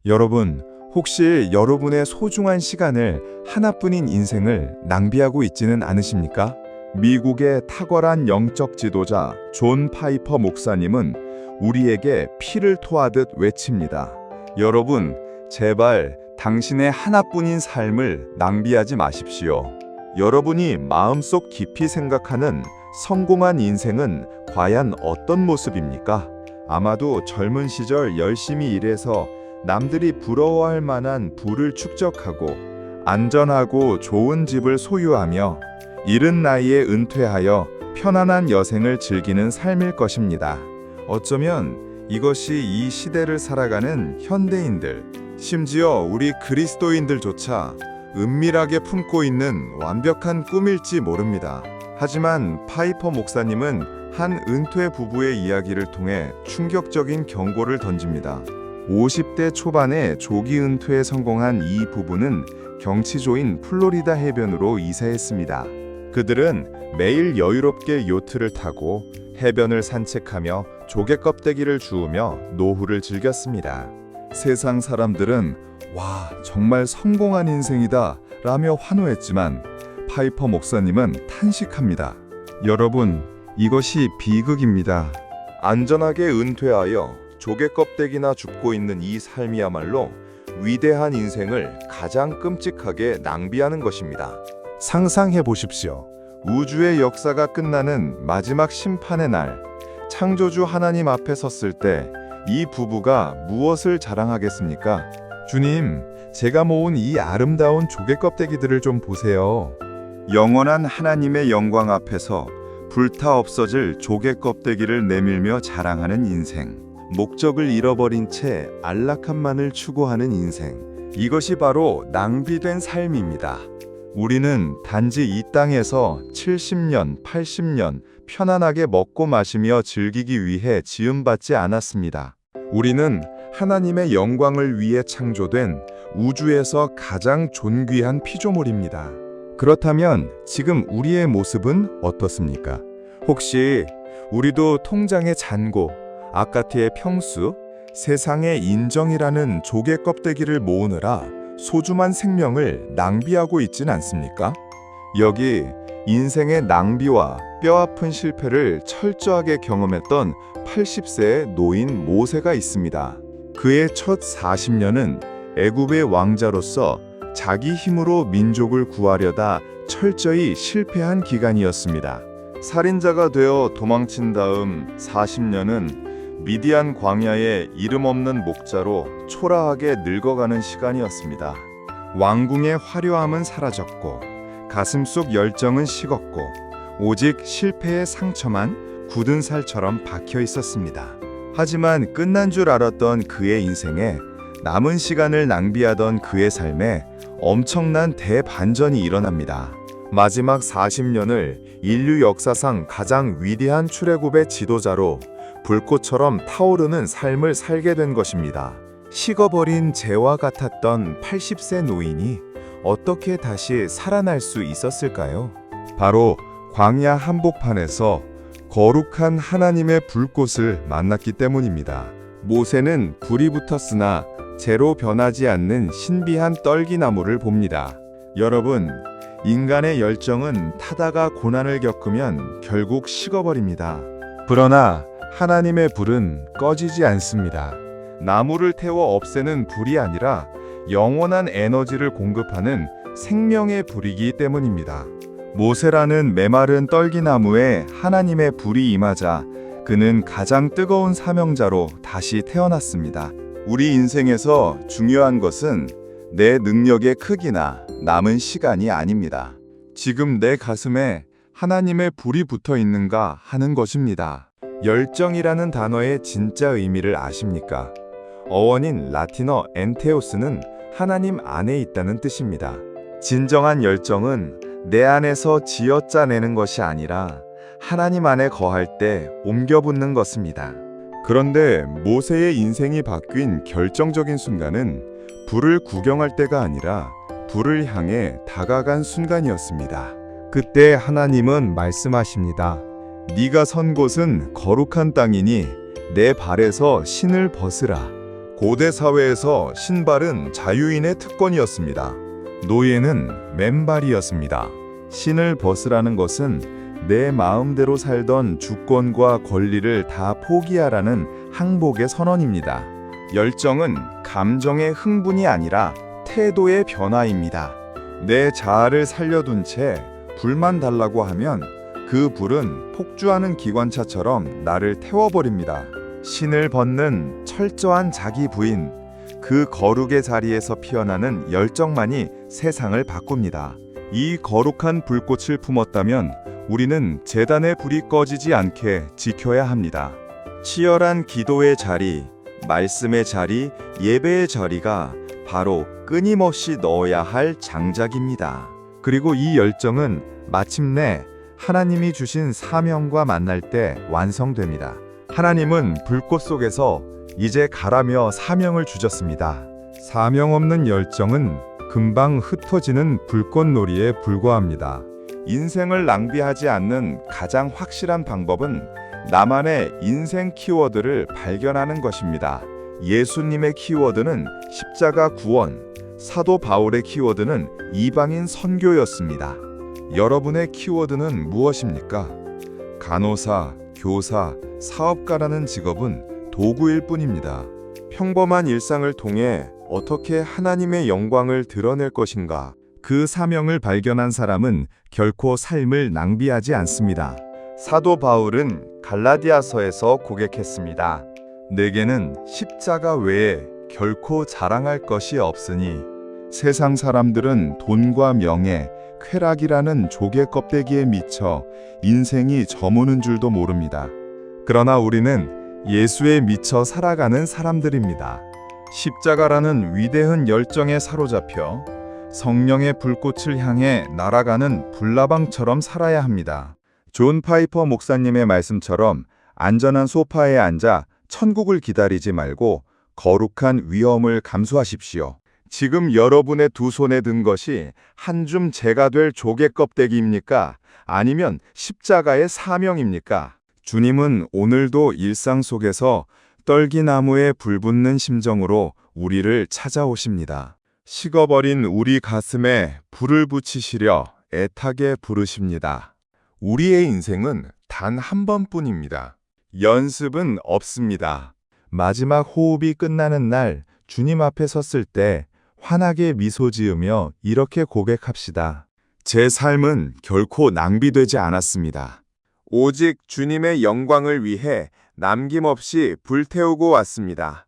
여러분, 혹시 여러분의 소중한 시간을 하나뿐인 인생을 낭비하고 있지는 않으십니까? 미국의 탁월한 영적 지도자 존 파이퍼 목사님은 우리에게 피를 토하듯 외칩니다. 여러분, 제발 당신의 하나뿐인 삶을 낭비하지 마십시오. 여러분이 마음속 깊이 생각하는 성공한 인생은 과연 어떤 모습입니까? 아마도 젊은 시절 열심히 일해서 남들이 부러워할 만한 부를 축적하고 안전하고 좋은 집을 소유하며 이른 나이에 은퇴하여 편안한 여생을 즐기는 삶일 것입니다. 어쩌면 이것이 이 시대를 살아가는 현대인들, 심지어 우리 그리스도인들조차 은밀하게 품고 있는 완벽한 꿈일지 모릅니다. 하지만 파이퍼 목사님은 한 은퇴 부부의 이야기를 통해 충격적인 경고를 던집니다. 50대 초반에 조기 은퇴에 성공한 이 부부는 경치조인 플로리다 해변으로 이사했습니다. 그들은 매일 여유롭게 요트를 타고 해변을 산책하며 조개 껍데기를 주우며 노후를 즐겼습니다. 세상 사람들은 와, 정말 성공한 인생이다 라며 환호했지만 파이퍼 목사님은 탄식합니다. 여러분, 이것이 비극입니다. 안전하게 은퇴하여 조개 껍데기나 줍고 있는 이 삶이야말로 위대한 인생을 가장 끔찍하게 낭비하는 것입니다. 상상해 보십시오. 우주의 역사가 끝나는 마지막 심판의 날, 창조주 하나님 앞에 섰을 때 이 부부가 무엇을 자랑하겠습니까? 주님, 제가 모은 이 아름다운 조개 껍데기들을 좀 보세요. 영원한 하나님의 영광 앞에서 불타 없어질 조개 껍데기를 내밀며 자랑하는 인생. 목적을 잃어버린 채 안락함만을 추구하는 인생. 이것이 바로 낭비된 삶입니다. 우리는 단지 이 땅에서 70년, 80년 편안하게 먹고 마시며 즐기기 위해 지음받지 않았습니다. 우리는 하나님의 영광을 위해 창조된 우주에서 가장 존귀한 피조물입니다. 그렇다면 지금 우리의 모습은 어떻습니까? 혹시 우리도 통장의 잔고, 아까티의 평수, 세상의 인정이라는 조개 껍데기를 모으느라 소중한 생명을 낭비하고 있진 않습니까? 여기 인생의 낭비와 뼈아픈 실패를 철저하게 경험했던 80세의 노인 모세가 있습니다. 그의 첫 40년은 애굽의 왕자로서 자기 힘으로 민족을 구하려다 철저히 실패한 기간이었습니다. 살인자가 되어 도망친 다음 40년은 미디안 광야의 이름 없는 목자로 초라하게 늙어가는 시간이었습니다. 왕궁의 화려함은 사라졌고 가슴 속 열정은 식었고 오직 실패의 상처만 굳은 살처럼 박혀 있었습니다. 하지만 끝난 줄 알았던 그의 인생에 남은 시간을 낭비하던 그의 삶에 엄청난 대반전이 일어납니다. 마지막 40년을 인류 역사상 가장 위대한 출애굽의 지도자로 불꽃처럼 타오르는 삶을 살게 된 것입니다. 식어버린 재와 같았던 80세 노인이 어떻게 다시 살아날 수 있었을까요? 바로 광야 한복판에서 거룩한 하나님의 불꽃을 만났기 때문입니다. 모세는 불이 붙었으나 재로 변하지 않는 신비한 떨기나무를 봅니다. 여러분, 인간의 열정은 타다가 고난을 겪으면 결국 식어버립니다. 그러나 하나님의 불은 꺼지지 않습니다. 나무를 태워 없애는 불이 아니라 영원한 에너지를 공급하는 생명의 불이기 때문입니다. 모세라는 메마른 떨기나무에 하나님의 불이 임하자 그는 가장 뜨거운 사명자로 다시 태어났습니다. 우리 인생에서 중요한 것은 내 능력의 크기나 남은 시간이 아닙니다. 지금 내 가슴에 하나님의 불이 붙어 있는가 하는 것입니다. 열정이라는 단어의 진짜 의미를 아십니까? 어원인 라틴어 엔테오스는 하나님 안에 있다는 뜻입니다. 진정한 열정은 내 안에서 지어짜내는 것이 아니라 하나님 안에 거할 때 옮겨붙는 것입니다. 그런데 모세의 인생이 바뀐 결정적인 순간은 불을 구경할 때가 아니라 불을 향해 다가간 순간이었습니다. 그때 하나님은 말씀하십니다. 네가 선 곳은 거룩한 땅이니 내 발에서 신을 벗으라. 고대 사회에서 신발은 자유인의 특권이었습니다. 노예는 맨발이었습니다. 신을 벗으라는 것은 내 마음대로 살던 주권과 권리를 다 포기하라는 항복의 선언입니다. 열정은 감정의 흥분이 아니라 태도의 변화입니다. 내 자아를 살려둔 채 불만 달라고 하면 그 불은 폭주하는 기관차처럼 나를 태워버립니다. 신을 벗는 철저한 자기 부인, 그 거룩의 자리에서 피어나는 열정만이 세상을 바꿉니다. 이 거룩한 불꽃을 품었다면 우리는 제단의 불이 꺼지지 않게 지켜야 합니다. 치열한 기도의 자리, 말씀의 자리, 예배의 자리가 바로 끊임없이 넣어야 할 장작입니다. 그리고 이 열정은 마침내 하나님이 주신 사명과 만날 때 완성됩니다. 하나님은 불꽃 속에서 이제 가라며 사명을 주셨습니다. 사명 없는 열정은 금방 흩어지는 불꽃놀이에 불과합니다. 인생을 낭비하지 않는 가장 확실한 방법은 나만의 인생 키워드를 발견하는 것입니다. 예수님의 키워드는 십자가 구원, 사도 바울의 키워드는 이방인 선교였습니다. 여러분의 키워드는 무엇입니까? 간호사, 교사, 사업가라는 직업은 도구일 뿐입니다. 평범한 일상을 통해 어떻게 하나님의 영광을 드러낼 것인가? 그 사명을 발견한 사람은 결코 삶을 낭비하지 않습니다. 사도 바울은 갈라디아서에서 고백했습니다. 내게는 십자가 외에 결코 자랑할 것이 없으니 세상 사람들은 돈과 명예, 쾌락이라는 조개 껍데기에 미쳐 인생이 저무는 줄도 모릅니다. 그러나 우리는 예수에 미쳐 살아가는 사람들입니다. 십자가라는 위대한 열정에 사로잡혀 성령의 불꽃을 향해 날아가는 불나방처럼 살아야 합니다. 존 파이퍼 목사님의 말씀처럼 안전한 소파에 앉아 천국을 기다리지 말고 거룩한 위험을 감수하십시오. 지금 여러분의 두 손에 든 것이 한 줌 재가 될 조개 껍데기입니까? 아니면 십자가의 사명입니까? 주님은 오늘도 일상 속에서 떨기나무에 불붙는 심정으로 우리를 찾아오십니다. 식어버린 우리 가슴에 불을 붙이시려 애타게 부르십니다. 우리의 인생은 단 한 번뿐입니다. 연습은 없습니다. 마지막 호흡이 끝나는 날 주님 앞에 섰을 때 환하게 미소 지으며 이렇게 고백합시다. 제 삶은 결코 낭비되지 않았습니다. 오직 주님의 영광을 위해 남김없이 불태우고 왔습니다.